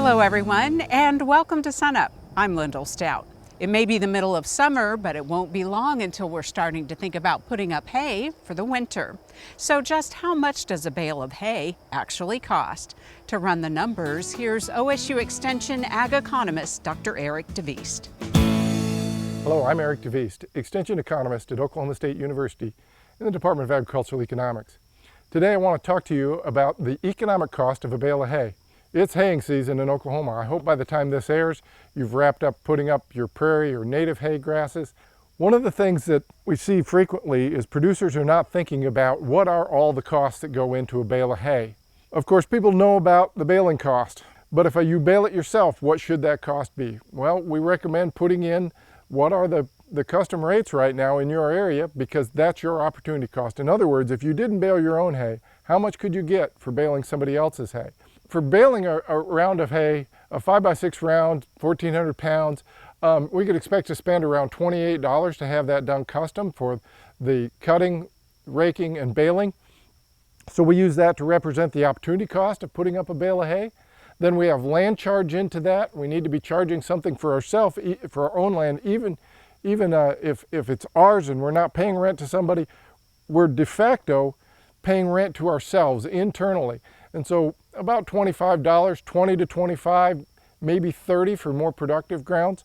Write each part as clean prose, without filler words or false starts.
Hello everyone, and welcome to SUNUP. I'm Lyndall Stout. It may be the middle of summer, but it won't be long until we're starting to think about putting up hay for the winter. So just how much does a bale of hay actually cost? To run the numbers, here's OSU Extension Ag Economist Dr. Eric DeVuyst. Hello, I'm Eric DeVuyst, Extension Economist at Oklahoma State University in the Department of Agricultural Economics. Today I want to talk to you about the economic cost of a bale of hay. It's haying season in Oklahoma. I hope by the time this airs, you've wrapped up putting up your prairie or native hay grasses. One of the things that we see frequently is producers are not thinking about what are all the costs that go into a bale of hay. Of course, people know about the baling cost, but if you bale it yourself, what should that cost be? Well, we recommend putting in what are the custom rates right now in your area, because that's your opportunity cost. In other words, if you didn't bale your own hay, how much could you get for baling somebody else's hay? For baling a round of hay, a 5x6 round, 1,400 pounds, we could expect to spend around $28 to have that done custom for the cutting, raking, and baling. So we use that to represent the opportunity cost of putting up a bale of hay. Then we have land charge into that. We need to be charging something for ourselves, for our own land, even if it's ours and we're not paying rent to somebody, we're de facto paying rent to ourselves internally. And so about $25, 20 to 25, maybe 30 for more productive grounds.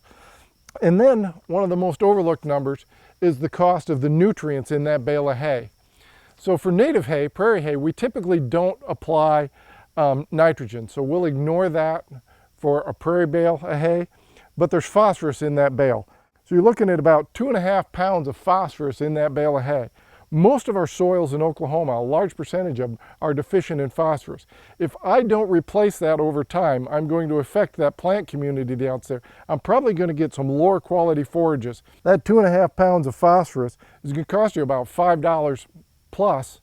And then one of the most overlooked numbers is the cost of the nutrients in that bale of hay. So for native hay, prairie hay, we typically don't apply nitrogen. So we'll ignore that for a prairie bale of hay, but there's phosphorus in that bale. So you're looking at about 2.5 pounds of phosphorus in that bale of hay. Most of our soils in Oklahoma, a large percentage of them, are deficient in phosphorus. If I don't replace that over time, I'm going to affect that plant community out there. I'm probably going to get some lower quality forages. That 2.5 pounds of phosphorus is going to cost you about $5 plus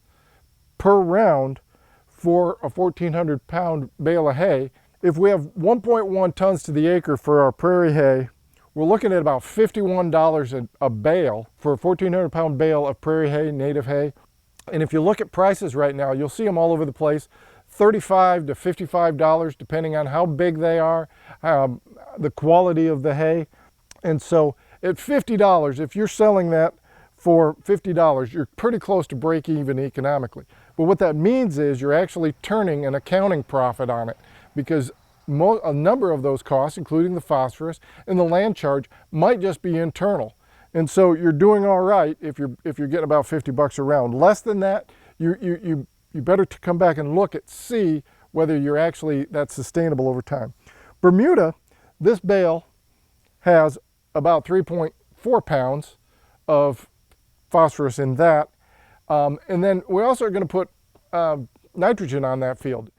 per round for a 1,400 pound bale of hay. If we have 1.1 tons to the acre for our prairie hay, we're looking at about $51 a bale for a 1,400 pound bale of prairie hay, native hay. And if you look at prices right now, you'll see them all over the place, $35 to $55, depending on how big they are, the quality of the hay. And so at $50, if you're selling that for $50, you're pretty close to break even economically. But what that means is you're actually turning an accounting profit on it, because a number of those costs, including the phosphorus and the land charge, might just be internal. And so you're doing all right if you're getting about $50 a round. Less than that, you better come back and see whether you're actually that's sustainable over time. Bermuda, this bale has about 3.4 pounds of phosphorus in that. And then we also are going to put nitrogen on that field.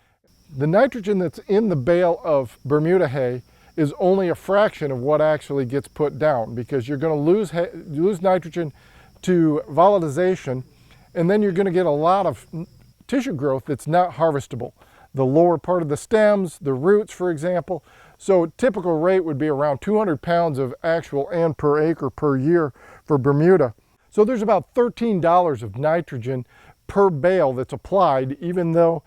The nitrogen that's in the bale of Bermuda hay is only a fraction of what actually gets put down, because you're going to lose nitrogen to volatilization, and then you're going to get a lot of tissue growth that's not harvestable. The lower part of the stems, the roots, for example. So typical rate would be around 200 pounds of actual N per acre per year for Bermuda. So there's about $13 of nitrogen per bale that's applied, even though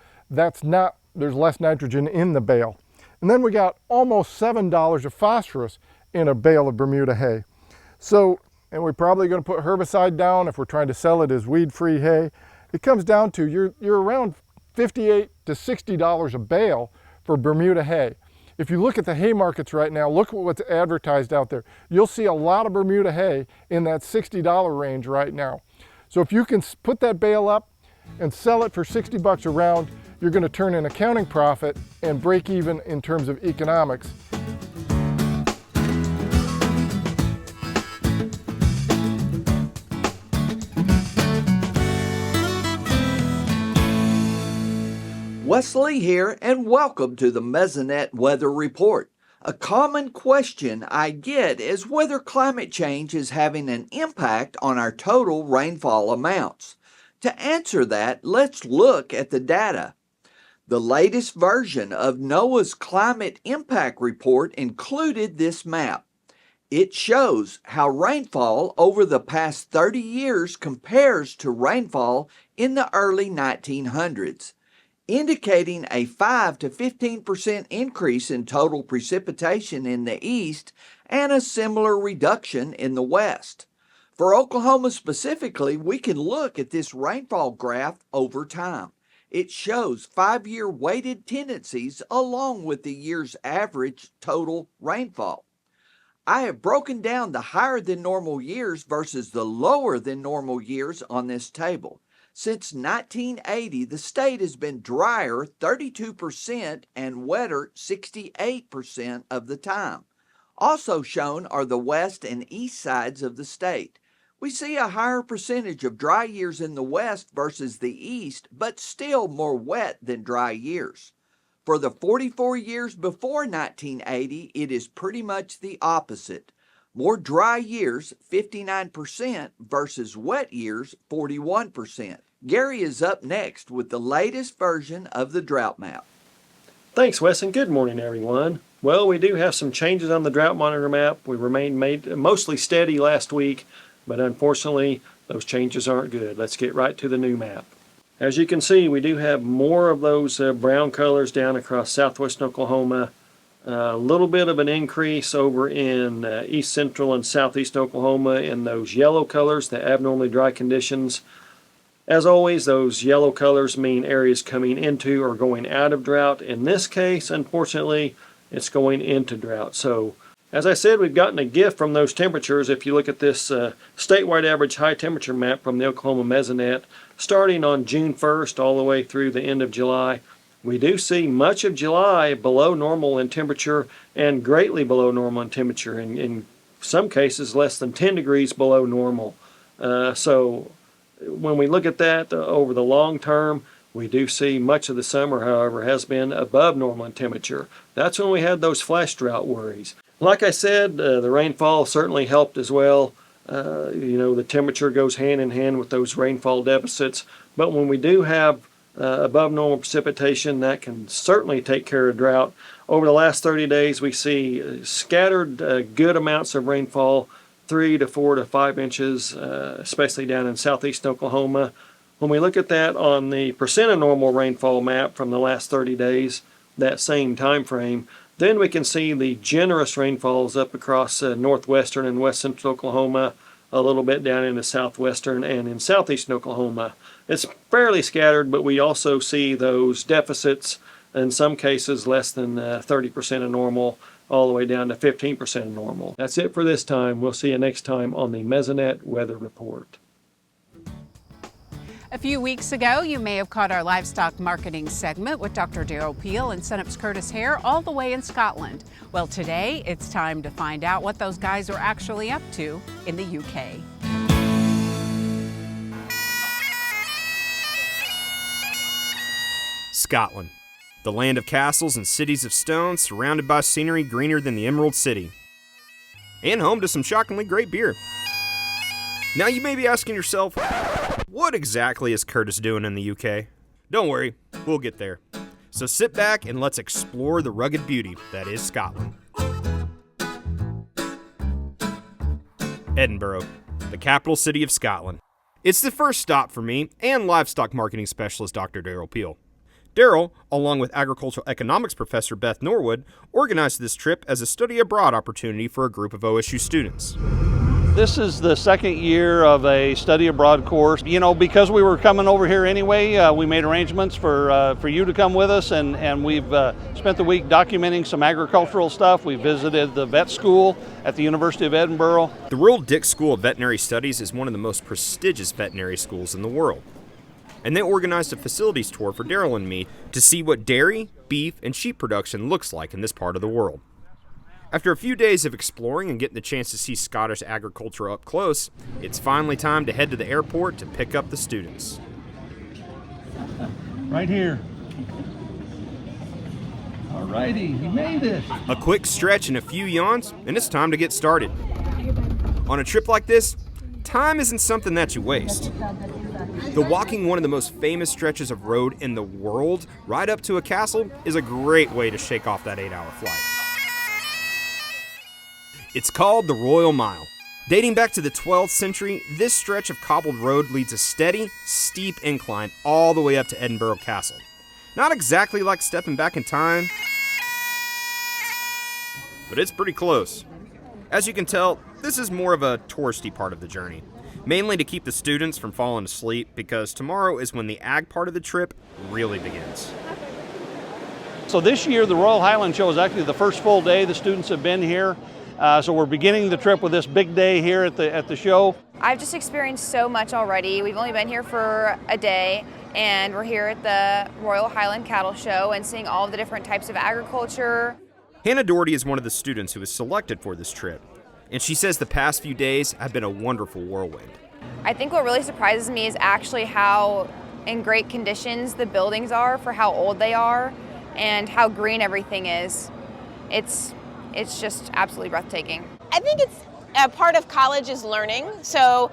there's less nitrogen in the bale. And then we got almost $7 of phosphorus in a bale of Bermuda hay. So, and we're probably going to put herbicide down if we're trying to sell it as weed-free hay. It comes down to you're around $58 to $60 a bale for Bermuda hay. If you look at the hay markets right now, look at what's advertised out there. You'll see a lot of Bermuda hay in that $60 range right now. So if you can put that bale up and sell it for $60 a round, you're going to turn an accounting profit and break even in terms of economics. Wes Lee here, and welcome to the Mesonet Weather Report. A common question I get is whether climate change is having an impact on our total rainfall amounts. To answer that, let's look at the data. The latest version of NOAA's Climate Impact Report included this map. It shows how rainfall over the past 30 years compares to rainfall in the early 1900s. indicating a 5 to 15% increase in total precipitation in the east and a similar reduction in the west. For Oklahoma specifically, we can look at this rainfall graph over time. It shows 5-year weighted tendencies along with the year's average total rainfall. I have broken down the higher than normal years versus the lower than normal years on this table. Since 1980, the state has been drier 32% and wetter 68% of the time. Also shown are the west and east sides of the state. We see a higher percentage of dry years in the west versus the east, but still more wet than dry years. For the 44 years before 1980, it is pretty much the opposite. More dry years, 59%, versus wet years, 41%. Gary is up next with the latest version of the drought map. Thanks, Wes, and good morning, everyone. Well, we do have some changes on the Drought Monitor map. We remained mostly steady last week, but unfortunately, those changes aren't good. Let's get right to the new map. As you can see, we do have more of those brown colors down across southwestern Oklahoma. A little bit of an increase over in east central and southeast Oklahoma in those yellow colors, the abnormally dry conditions. As always, those yellow colors mean areas coming into or going out of drought. In this case, unfortunately, it's going into drought. So, as I said, we've gotten a gift from those temperatures. If you look at this statewide average high temperature map from the Oklahoma Mesonet, starting on June 1st all the way through the end of July, we do see much of July below normal in temperature and greatly below normal in temperature. In some cases, less than 10 degrees below normal. So when we look at that over the long term, we do see much of the summer, however, has been above normal in temperature. That's when we had those flash drought worries. Like I said, the rainfall certainly helped as well. The temperature goes hand in hand with those rainfall deficits. But when we do have above normal precipitation, that can certainly take care of drought. Over the last 30 days, we see scattered good amounts of rainfall, 3 to 4 to 5 inches, especially down in southeast Oklahoma. When we look at that on the percent of normal rainfall map from the last 30 days, that same time frame, then we can see the generous rainfalls up across northwestern and west central Oklahoma, a little bit down into southwestern and in southeastern Oklahoma. It's fairly scattered, but we also see those deficits, in some cases less than 30% of normal, all the way down to 15% of normal. That's it for this time. We'll see you next time on the Mesonet Weather Report. A few weeks ago, you may have caught our livestock marketing segment with Dr. Derrel Peel and SUNUP's Kurtis here all the way in Scotland. Well, today it's time to find out what those guys are actually up to in the UK. Scotland, the land of castles and cities of stone surrounded by scenery greener than the Emerald City. And home to some shockingly great beer. Now you may be asking yourself, what exactly is Kurtis doing in the UK? Don't worry, we'll get there. So sit back and let's explore the rugged beauty that is Scotland. Edinburgh, the capital city of Scotland. It's the first stop for me and livestock marketing specialist Dr. Derrel Peel. Derrel, along with agricultural economics professor Beth Norwood, organized this trip as a study abroad opportunity for a group of OSU students. This is the second year of a study abroad course. Because we were coming over here anyway, we made arrangements for you to come with us, and we've spent the week documenting some agricultural stuff. We visited the vet school at the University of Edinburgh. The Royal Dick School of Veterinary Studies is one of the most prestigious veterinary schools in the world. And they organized a facilities tour for Derrel and me to see what dairy, beef, and sheep production looks like in this part of the world. After a few days of exploring and getting the chance to see Scottish agriculture up close, it's finally time to head to the airport to pick up the students. Right here. Alrighty, you made it. A quick stretch and a few yawns, and it's time to get started. On a trip like this, time isn't something that you waste. The walking one of the most famous stretches of road in the world right up to a castle is a great way to shake off that 8-hour flight. It's called the Royal Mile. Dating back to the 12th century, this stretch of cobbled road leads a steady, steep incline all the way up to Edinburgh Castle. Not exactly like stepping back in time, but it's pretty close. As you can tell, this is more of a touristy part of the journey, mainly to keep the students from falling asleep, because tomorrow is when the ag part of the trip really begins. So this year, the Royal Highland Show is actually the first full day the students have been here. So we're beginning the trip with this big day here at the show. I've just experienced so much already. We've only been here for a day, and we're here at the Royal Highland Cattle Show and seeing all of the different types of agriculture. Hannah Doherty is one of the students who was selected for this trip, and she says the past few days have been a wonderful whirlwind. I think what really surprises me is actually how in great conditions the buildings are for how old they are and how green everything is. It's just absolutely breathtaking. I think it's a part of college is learning, so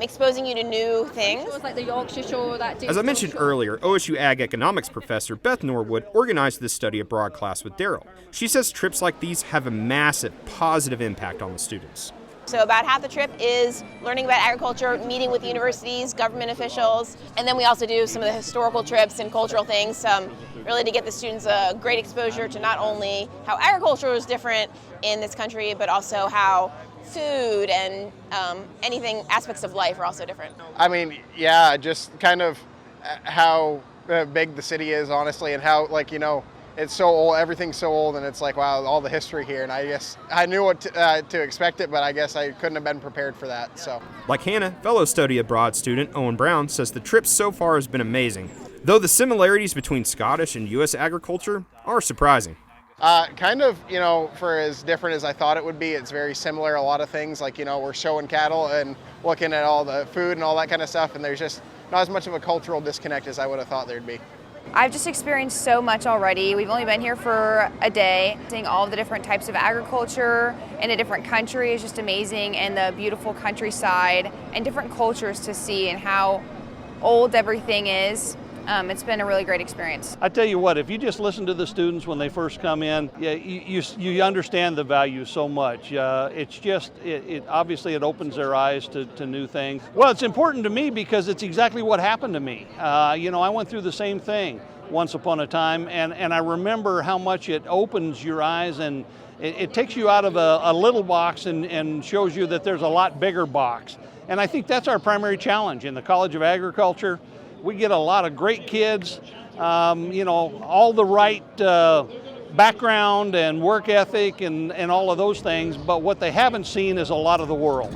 exposing you to new things. Like the Yorkshire Shore, As I mentioned earlier, OSU Ag Economics professor Beth Norwood organized this study abroad class with Derrel. She says trips like these have a massive positive impact on the students. So about half the trip is learning about agriculture, meeting with universities, government officials, and then we also do some of the historical trips and cultural things, really to get the students a great exposure to not only how agriculture is different in this country, but also how food and aspects of life are also different. I mean, yeah, just kind of how big the city is, honestly, and how, like, you know, it's so old, everything's so old, and it's like, wow, all the history here. And I guess I knew what to expect it, but I guess I couldn't have been prepared for that. So, like Hannah, fellow study abroad student Owen Brown says the trip so far has been amazing, though the similarities between Scottish and U.S. agriculture are surprising. Kind of, you know, for as different as I thought it would be, it's very similar. A lot of things, like, you know, we're showing cattle and looking at all the food and all that kind of stuff, and there's just not as much of a cultural disconnect as I would have thought there'd be. I've just experienced so much already. We've only been here for a day. Seeing all of the different types of agriculture in a different country is just amazing, and the beautiful countryside and different cultures to see and how old everything is. It's been a really great experience. I tell you what, if you just listen to the students when they first come in, you understand the value so much. It's just, obviously it opens their eyes to new things. Well, it's important to me because it's exactly what happened to me. You know, I went through the same thing once upon a time, and I remember how much it opens your eyes, and it takes you out of a little box and shows you that there's a lot bigger box. And I think that's our primary challenge in the College of Agriculture. We get a lot of great kids, you know, all the right background and work ethic and all of those things, but what they haven't seen is a lot of the world.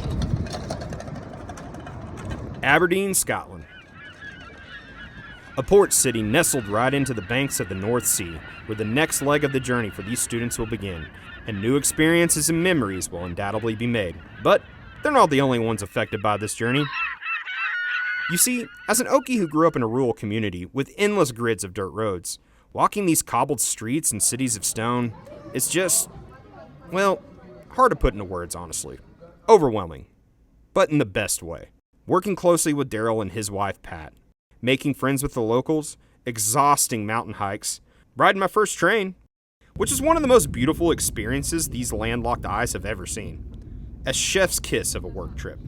Aberdeen, Scotland. A port city nestled right into the banks of the North Sea, where the next leg of the journey for these students will begin, and new experiences and memories will undoubtedly be made. But they're not the only ones affected by this journey. You see, as an Okie who grew up in a rural community with endless grids of dirt roads, walking these cobbled streets and cities of stone, it's just, well, hard to put into words, honestly. Overwhelming, but in the best way. Working closely with Derrel and his wife, Pat, making friends with the locals, exhausting mountain hikes, riding my first train, which is one of the most beautiful experiences these landlocked eyes have ever seen. A chef's kiss of a work trip.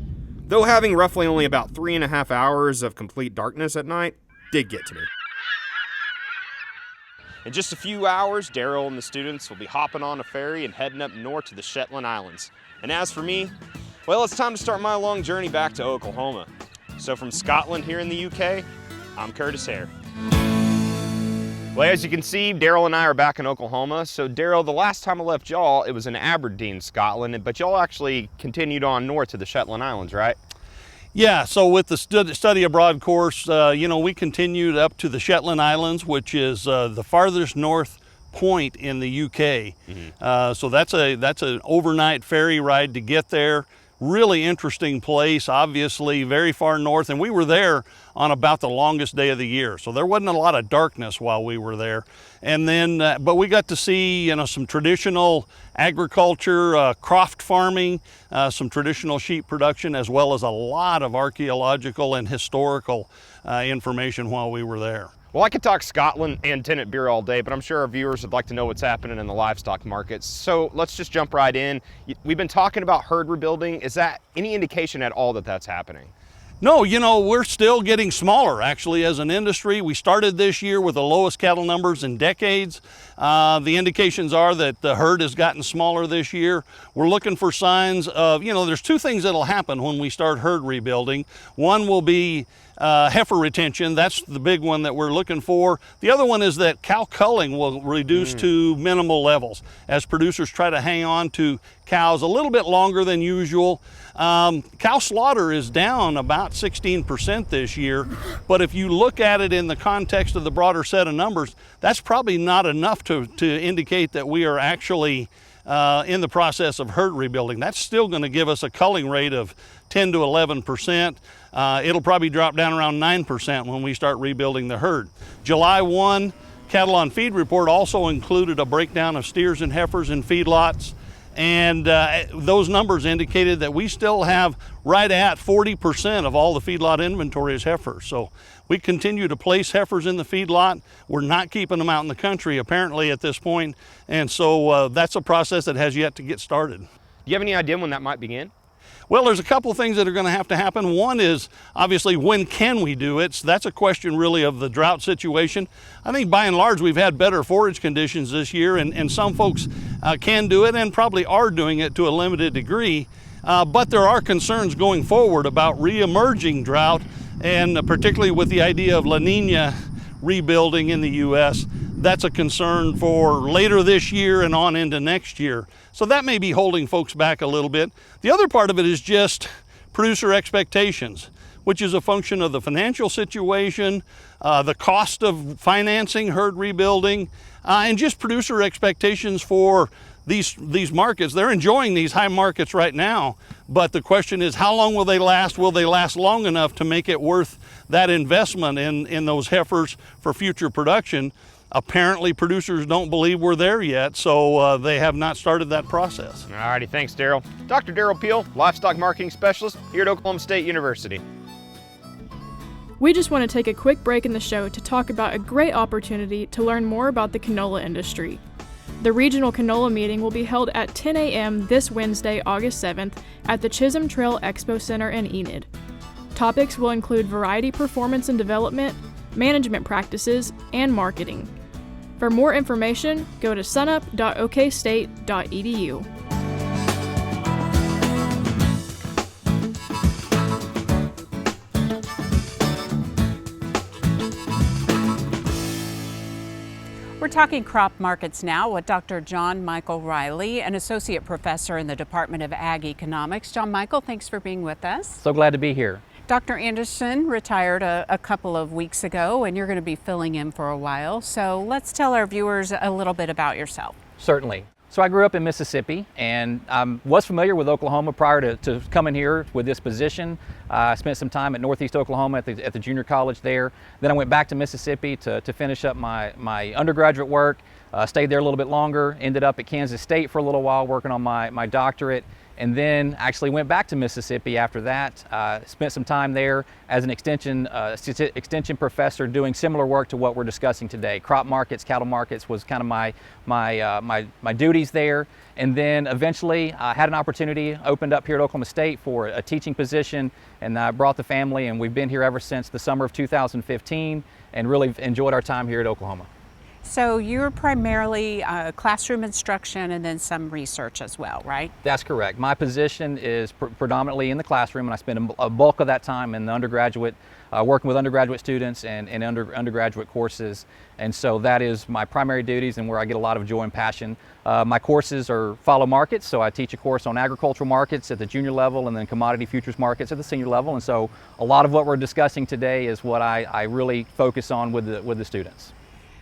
Though having roughly only about 3.5 hours of complete darkness at night did get to me. In just a few hours, Derrel and the students will be hopping on a ferry and heading up north to the Shetland Islands. And as for me, well, it's time to start my long journey back to Oklahoma. So from Scotland here in the UK, I'm Kurtis Hare. Well, as you can see, Derrel and I are back in Oklahoma. So Derrel, the last time I left y'all, it was in Aberdeen, Scotland, but y'all actually continued on north to the Shetland Islands, right? Yeah, so with the study abroad course, you know, we continued up to the Shetland Islands, which is the farthest north point in the UK. Mm-hmm. So that's an overnight ferry ride to get there. Really interesting place, obviously very far north, and we were there on about the longest day of the year. So there wasn't a lot of darkness while we were there. And then, but we got to see, you know, some traditional agriculture, croft farming, some traditional sheep production, as well as a lot of archaeological and historical information while we were there. Well, I could talk Scotland and Tennant beer all day, but I'm sure our viewers would like to know what's happening in the livestock markets. So let's just jump right in. We've been talking about herd rebuilding. Is that any indication at all that that's happening? No, you know, we're still getting smaller actually as an industry. We started this year with the lowest cattle numbers in decades. The indications are that the herd has gotten smaller this year. We're looking for signs of, you know, there's two things that'll happen when we start herd rebuilding. One will be heifer retention. That's the big one that we're looking for. The other one is that cow culling will reduce to minimal levels as producers try to hang on to cows a little bit longer than usual. Cow slaughter is down about 16% this year, but if you look at it in the context of the broader set of numbers, that's probably not enough to indicate that we are actually in the process of herd rebuilding. That's still going to give us a culling rate of 10 to 11%. It'll probably drop down around 9% when we start rebuilding the herd. July 1 Cattle on Feed report also included a breakdown of steers and heifers in feedlots. And those numbers indicated that we still have right at 40% of all the feedlot inventory is heifers. So we continue to place heifers in the feedlot. We're not keeping them out in the country apparently at this point. And so that's a process that has yet to get started. Do you have any idea when that might begin? Well, there's a couple of things that are going to have to happen. One is obviously when can we do it? So that's a question really of the drought situation. I think by and large we've had better forage conditions this year, and some folks can do it and probably are doing it to a limited degree. But there are concerns going forward about re-emerging drought, and particularly with the idea of La Nina rebuilding in the U.S. That's a concern for later this year and on into next year. So that may be holding folks back a little bit. The other part of it is just producer expectations, which is a function of the financial situation, the cost of financing herd rebuilding, and just producer expectations for these markets. They're enjoying these high markets right now, but the question is, how long will they last? Will they last long enough to make it worth that investment in those heifers for future production? Apparently producers don't believe we're there yet, so they have not started that process. All righty, thanks, Derrel. Dr. Derrel Peel, Livestock Marketing Specialist here at Oklahoma State University. We just want to take a quick break in the show to talk about a great opportunity to learn more about the canola industry. The Regional Canola Meeting will be held at 10 a.m. this Wednesday, August 7th at the Chisholm Trail Expo Center in Enid. Topics will include variety performance and development, management practices, and marketing. For more information, go to sunup.okstate.edu. We're talking crop markets now with Dr. John Michael Riley, an associate professor in the Department of Ag Economics. John Michael, thanks for being with us. So glad to be here. Dr. Anderson retired a couple of weeks ago, and you're going to be filling in for a while. So let's tell our viewers a little bit about yourself. Certainly. So I grew up in Mississippi, and was familiar with Oklahoma prior to coming here with this position. I spent some time at Northeast Oklahoma at the junior college there. Then I went back to Mississippi to finish up my undergraduate work. Stayed there a little bit longer, ended up at Kansas State for a little while working on my doctorate, and then actually went back to Mississippi after that. Spent some time there as an extension professor doing similar work to what we're discussing today. Crop markets, cattle markets was kind of my duties there. And then eventually I had an opportunity, opened up here at Oklahoma State for a teaching position, and I brought the family, and we've been here ever since the summer of 2015 and really enjoyed our time here at Oklahoma. So you're primarily classroom instruction and then some research as well, right? That's correct. My position is predominantly in the classroom, and I spend a bulk of that time in the undergraduate, working with undergraduate students and undergraduate courses. And so that is my primary duties and where I get a lot of joy and passion. My courses follow markets, so I teach a course on agricultural markets at the junior level and then commodity futures markets at the senior level. And so a lot of what we're discussing today is what I really focus on with the students.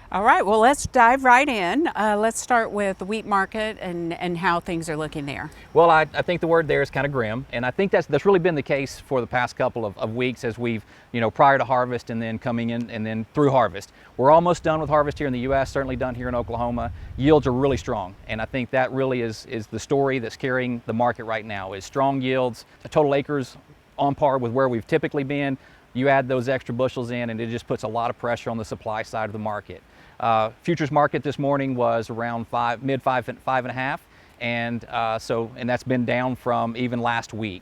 All right, well, let's dive right in. Let's start with the wheat market and how things are looking there. Well, I think the word there is kind of grim, and I think that's really been the case for the past couple of weeks as we've, prior to harvest and then coming in and then through harvest. We're almost done with harvest here in the U.S., certainly done here in Oklahoma. Yields are really strong, and I think that really is the story that's carrying the market right now, is strong yields, total acres on par with where we've typically been. You add those extra bushels in, and it just puts a lot of pressure on the supply side of the market. Futures market this morning was around mid 5.5, and that's been down from even last week.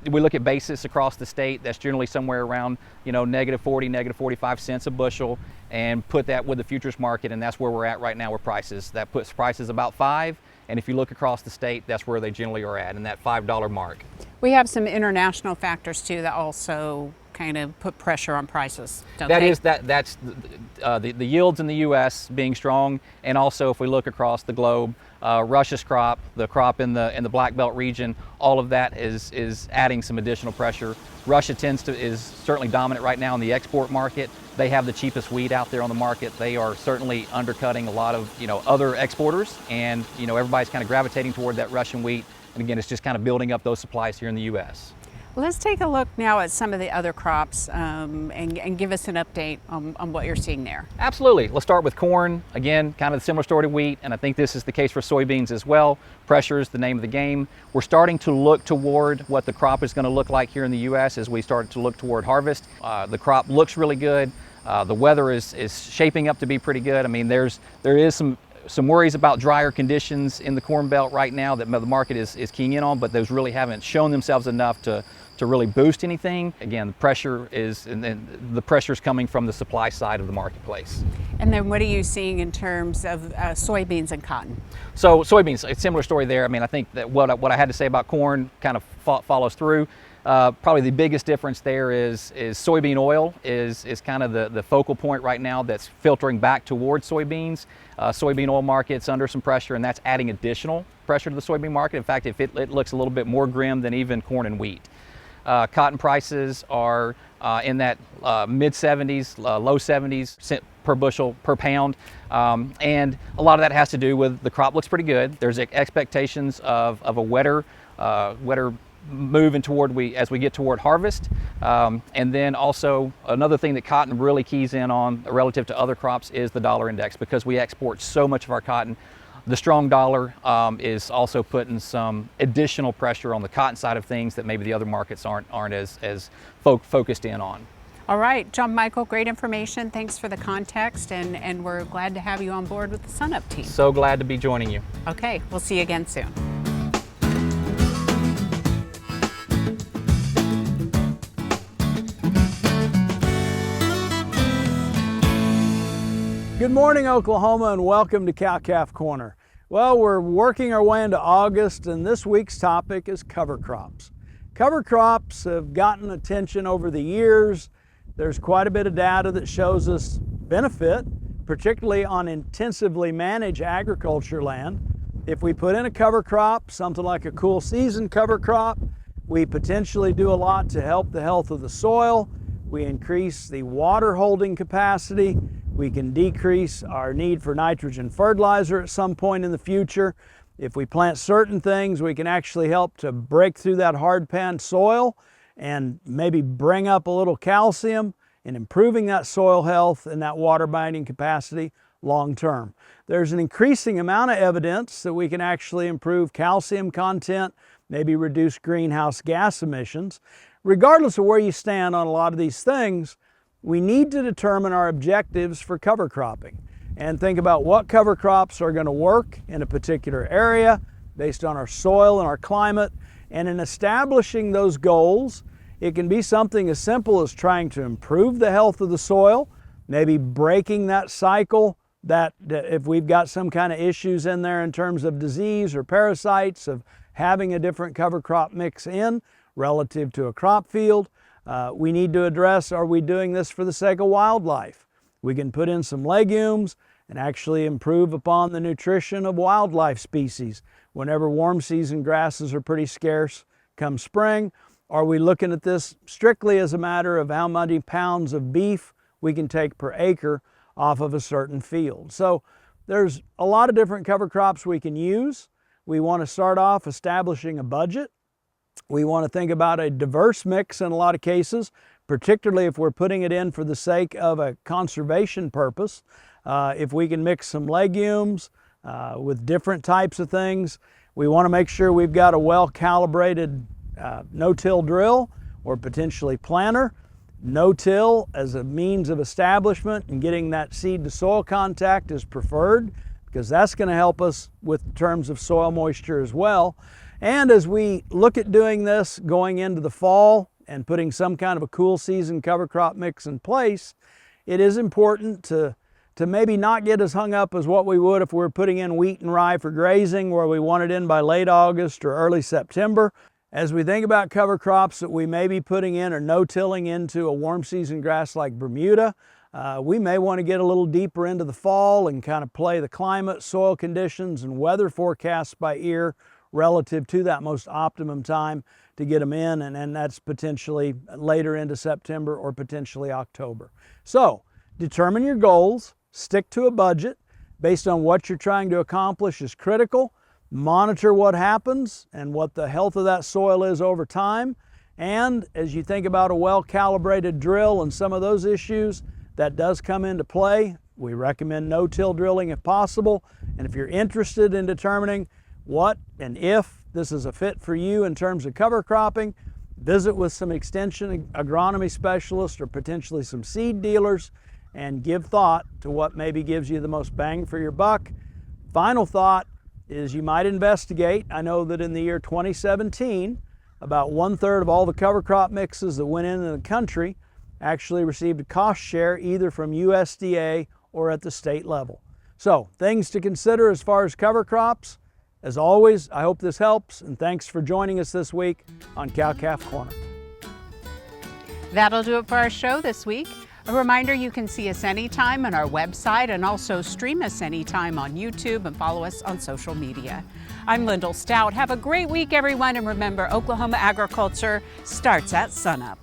we look at basis across the state, that's generally somewhere around, -40, -45 cents a bushel, and put that with the futures market, and that's where we're at right now with prices. That puts prices about 5, and if you look across the state, that's where they generally are at, in that $5 mark. We have some international factors too that also kind of put pressure on prices, don't they? That's the yields in the U.S. being strong, and also if we look across the globe, Russia's crop, the crop in the Black Belt region, all of that is adding some additional pressure. Russia is certainly dominant right now in the export market. They have the cheapest wheat out there on the market. They are certainly undercutting a lot of other exporters, and everybody's kind of gravitating toward that Russian wheat. And again, it's just kind of building up those supplies here in the U.S. Let's take a look now at some of the other crops and give us an update on what you're seeing there. Absolutely. Let's start with corn. Again, kind of the similar story to wheat, and I think this is the case for soybeans as well. Pressure is the name of the game. We're starting to look toward what the crop is going to look like here in the U.S. as we start to look toward harvest. The crop looks really good. The weather is shaping up to be pretty good. I mean, there is some worries about drier conditions in the Corn Belt right now that the market is keying in on, but those really haven't shown themselves enough to really boost anything. Again, the pressure is coming from the supply side of the marketplace. And then what are you seeing in terms of soybeans and cotton? So soybeans, a similar story there. I mean, I think that what I had to say about corn kind of follows through. Probably the biggest difference there is soybean oil is kind of the focal point right now that's filtering back towards soybeans. Soybean oil market's under some pressure, and that's adding additional pressure to the soybean market. In fact, it looks a little bit more grim than even corn and wheat. Cotton prices are in that mid-70s, low 70s cent per bushel per pound, and a lot of that has to do with the crop looks pretty good. There's expectations of a wetter moving toward as we get toward harvest, and then also another thing that cotton really keys in on relative to other crops is the dollar index, because we export so much of our cotton. The strong dollar is also putting some additional pressure on the cotton side of things that maybe the other markets aren't as focused in on. All right, John Michael, great information. Thanks for the context, and we're glad to have you on board with the SUNUP team. So glad to be joining you. Okay, we'll see you again soon. Good morning, Oklahoma, and welcome to Cow-Calf Corner. Well, we're working our way into August, and this week's topic is cover crops. Cover crops have gotten attention over the years. There's quite a bit of data that shows us benefit, particularly on intensively managed agriculture land. If we put in a cover crop, something like a cool season cover crop, we potentially do a lot to help the health of the soil. We increase the water holding capacity. We can decrease our need for nitrogen fertilizer at some point in the future. If we plant certain things, we can actually help to break through that hard pan soil and maybe bring up a little calcium and improving that soil health and that water binding capacity long term. There's an increasing amount of evidence that we can actually improve calcium content, maybe reduce greenhouse gas emissions. Regardless of where you stand on a lot of these things, we need to determine our objectives for cover cropping and think about what cover crops are going to work in a particular area based on our soil and our climate. And in establishing those goals, it can be something as simple as trying to improve the health of the soil, maybe breaking that cycle that if we've got some kind of issues in there in terms of disease or parasites, of having a different cover crop mix in relative to a crop field. We need to address, are we doing this for the sake of wildlife? We can put in some legumes and actually improve upon the nutrition of wildlife species whenever warm season grasses are pretty scarce come spring. Are we looking at this strictly as a matter of how many pounds of beef we can take per acre off of a certain field? So there's a lot of different cover crops we can use. We want to start off establishing a budget. We want to think about a diverse mix in a lot of cases, particularly if we're putting it in for the sake of a conservation purpose. If we can mix some legumes with different types of things, we want to make sure we've got a well-calibrated no-till drill or potentially planter. No-till as a means of establishment and getting that seed-to-soil contact is preferred, because that's going to help us with terms of soil moisture as well. And as we look at doing this going into the fall and putting some kind of a cool season cover crop mix in place, it is important to maybe not get as hung up as what we would if we were putting in wheat and rye for grazing, where we want it in by late August or early September. As we think about cover crops that we may be putting in or no-tilling into a warm season grass like Bermuda, we may want to get a little deeper into the fall and kind of play the climate, soil conditions, and weather forecasts by ear relative to that most optimum time to get them in, and that's potentially later into September or potentially October. So, determine your goals, stick to a budget based on what you're trying to accomplish is critical. Monitor what happens and what the health of that soil is over time. And as you think about a well-calibrated drill and some of those issues, that does come into play. We recommend no-till drilling if possible. And if you're interested in determining what and if this is a fit for you in terms of cover cropping, visit with some extension agronomy specialists or potentially some seed dealers and give thought to what maybe gives you the most bang for your buck. Final thought is you might investigate. I know that in the year 2017, about 1/3 of all the cover crop mixes that went in the country actually received a cost share either from USDA or at the state level. So, things to consider as far as cover crops. As always, I hope this helps, and thanks for joining us this week on Cow-Calf Corner. That'll do it for our show this week. A reminder, you can see us anytime on our website and also stream us anytime on YouTube and follow us on social media. I'm Lyndall Stout. Have a great week, everyone, and remember, Oklahoma agriculture starts at sunup.